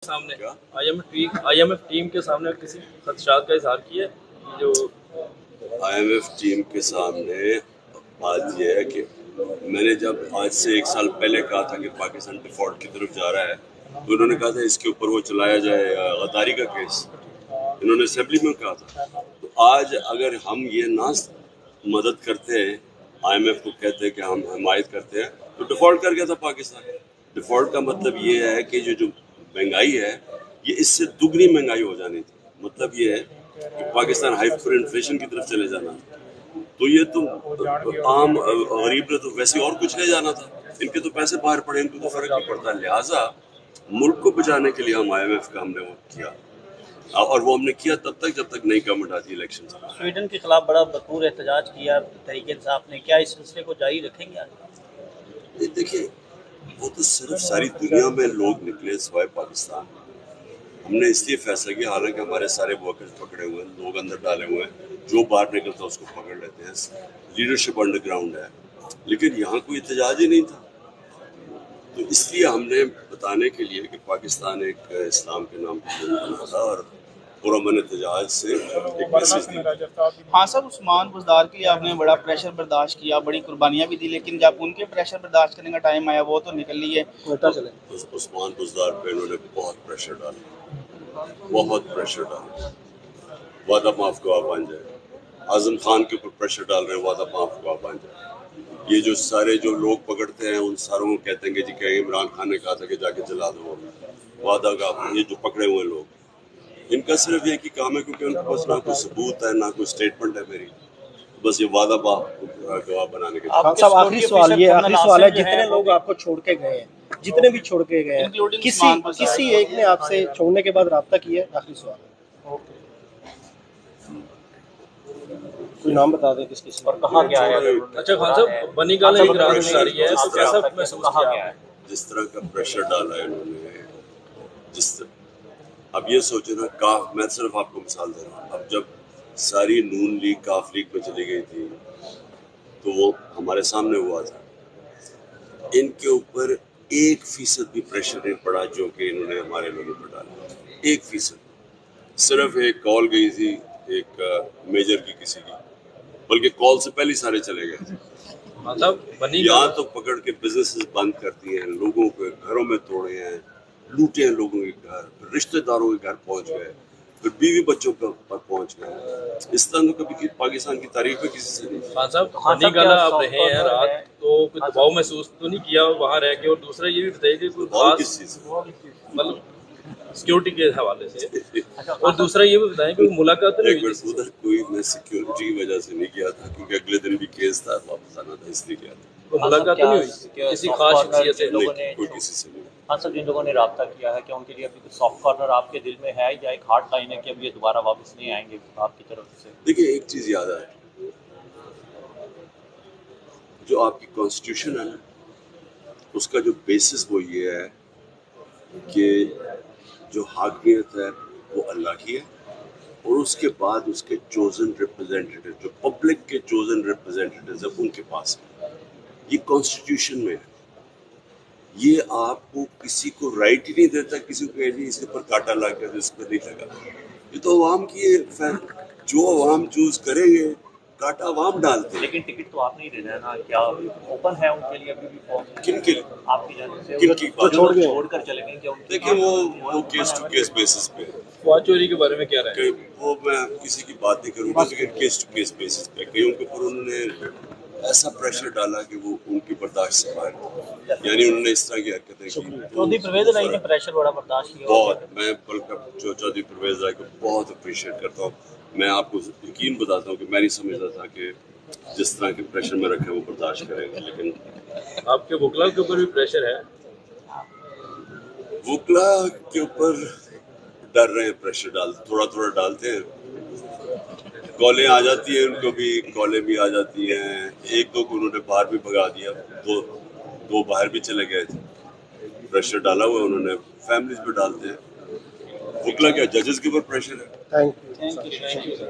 सामने IMF team के सामने किसी खदशात का इजहार किया जो IMF टीम के सामने बात यह है कि मैंने जब आज से 1 साल पहले कहा था कि पाकिस्तान डिफॉल्ट की तरफ जा रहा है तो उन्होंने कहा था इसके ऊपर वो चलाया जाए गद्दारी का केस, इन्होंने असेंबली में कहा था। तो आज अगर हम ये ना मदद करते हैं, IMF को कहते हैं कि हम हमायत करते हैं, तो डिफॉल्ट कर गया था पाकिस्तान। डिफॉल्ट का मतलब ये है कि जो महंगाई है ये इससे दुगनी महंगाई हो जानी थी। मतलब ये है कि पाकिस्तान हाइपर इन्फ्लेशन की तरफ चले जाना था। तो ये तो आम गरीब ने तो वैसे और कुछ ले जाना था, इनके तो पैसे बाहर पड़े, इनको तो फर्क नहीं पड़ता। लिहाजा मुल्क को बचाने के लिए हम IMF का हमने वो किया, और वो हमने किया तब तक जब तक नई गवर्नमेंट आती इलेक्शन से। स्वीडन के खिलाफ बड़ा भरपूर एहतजाज किया तहरीक इंसाफ ने, क्या इस सिलसिले को जारी रखेंगे आगे? देखिए, वो तो सिर्फ सारी दुनिया में लोग निकले सिवाय पाकिस्तान। हमने इसलिए फैसला किया, हालांकि हमारे सारे वर्कर्स पकड़े हुए हैं, लोग अंदर डाले हुए हैं, जो बाहर निकलता है उसको पकड़ लेते हैं, लीडरशिप अंडरग्राउंड है, लेकिन यहाँ कोई एहतजाज ही नहीं था। तो इसलिए हमने बताने के लिए कि पाकिस्तान एक इस्लाम के नाम पर बना था और पुरअमन एहतजाज से एक मैसेज दिया। हाँ सर, उस्मान बुज़दार के लिए आपने बड़ा प्रेशर बर्दाश्त किया, बड़ी कुर्बानियाँ भी दी, लेकिन जब उनके प्रेशर बर्दाश्त करने का टाइम आया वो तो निकल लिए। उस्मान बुज़दार पे इन्होंने बहुत प्रेशर डाला, बहुत प्रेशर डाला, वादा माफ को आप बन जाए। आजम खान के ऊपर प्रेशर डाल रहे हैं, वादा माफ को आप बन जाए। ये जो सारे जो लोग पकड़ते हैं उन सारों को कहते हैं कि जी क्या इमरान खान ने कहा था कि जाके जला दो, वादा का। ये जो पकड़े हुए लोग, इनका सिर्फ एक ही काम है, क्योंकि उनके पास ना कोई सबूत है ना कोई स्टेटमेंट है मेरी, बस ये वादा गवाह बनाने के। साहब आखिरी सवाल है, जितने लोग आपको छोड़ के गए हैं, जितने भी छोड़ के गए हैं, किसी एक ने आपसे छोड़ने के बाद रब्ता किया है? आखिरी सवाल है, कोई नाम बता दें किस किसी और कहा गया है? अच्छा खान साहब, बनी गाला एक रात जारी है तो कैसा महसूस किया है? जिस तरह का प्रेशर डाला है इन्होंने, अब ये सोचो ना, काफ, मैं सिर्फ आपको मिसाल दे रहा हूँ, अब जब सारी नून लीग काफ लीग में चली गई थी तो वो हमारे सामने हुआ था, इनके ऊपर 1% भी प्रेशर नहीं पड़ा जो कि इन्होंने हमारे लोगों पर डाला। 1%। सिर्फ एक कॉल गई थी एक मेजर की किसी की, बल्कि कॉल से पहले सारे चले गए थे। मतलब यहाँ तो पकड़ के बिजनेसेस बंद करती हैं, लोगों के घरों में तोड़े हैं, लूटे हैं लोगों के घर, फिर रिश्तेदारों के घर पहुंच गए, फिर बीवी बच्चों पर पहुंच गए। इस तरह तो कभी पाकिस्तान की तारीफ है किसी से नहीं। खान साहब, बनी गाला आप रहे हैं रात, तो कोई दबाव महसूस तो नहीं किया वहाँ रह के? और दूसरा ये भी बताइए कि कोई और किस चीज़ मतलब सिक्योरिटी के हवाले से, और दूसरा ये भी बताएं कि मुलाकात नहीं हुई थी? उधर कोई मैं सिक्योरिटी की वजह से नहीं किया था, क्योंकि अगले दिन भी केस था, वापस आना था, इसलिए किया था। तो मुलाकात नहीं हुई किसी खास शख्सियत से? कोई किसी से नहीं। हाँ सर, जिन लोगों ने रब्ता किया है, क्या उनके लिए अभी कुछ सॉफ्ट कॉर्नर आपके दिल में है, या एक हार्ड लाइन है कि अब ये दोबारा वापस नहीं आएंगे आपकी तरफ से? देखिए, एक चीज़ याद आए, जो आपकी कॉन्स्टिट्यूशन है ना, उसका जो बेसिस वो ये है कि जो हाकिमियत है वो अल्लाह की है, और उसके बाद उसके चोजन रिप्रेजेंटेटिव, जो पब्लिक के चोजन रिप्रेजेंटेटिव है, उनके पास है। ये कॉन्स्टिट्यूशन में है। ये आपको किसी को राइट ही नहीं देता किसी को कहे इसके ऊपर कांटा लग गया, इस पर नहीं लगा। ये तो अवाम की है, जो अवाम चूज करेंगे, कांटा अवाम डालते हैं। लेकिन टिकट तो आप नहीं दे रहे ना, क्या ओपन है उनके लिए अभी भी फॉर्म? किन के लिए? आपकी जानिब से किनकी छोड़कर चले गए क्या? देखिए, वो केस टू केस बेसिस पे। फौज चोरी के बारे में क्या रहा है? वो मैं किसी की बात नहीं करूँगा, लेकिन केस टू केस बेसिस पे कईयों के ऊपर उन्होंने ऐसा प्रेशर डाला कि वो उनकी बर्दाश्त से बाहर, यानी उन्होंने इस तरह की हरकतें की। चौधरी परवेज राय ने प्रेशर बड़ा बर्दाश्त किया बहुत। मैं बल्कि चौधरी परवेज राय को बहुत अप्रिशिएट करता हूँ। मैं आपको यकीन बताता हूँ कि मैं नहीं समझता था कि जिस तरह के प्रेशर में रखे वो बर्दाश्त करेंगे, लेकिन आपके वकला के ऊपर भी प्रेशर है? वकला के ऊपर डर रहे हैं, प्रेशर थोड़ा थोड़ा डालते हैं, कॉलें आ जाती हैं, उनको भी कॉलें भी आ जाती हैं। एक दो को उन्होंने बाहर भी भगा दिया, दो बाहर भी चले गए थे। प्रेशर डाला हुआ उन्होंने, फैमिलीज पे डालते हैं। वकला क्या, जजेस के ऊपर प्रेशर है। Thank you.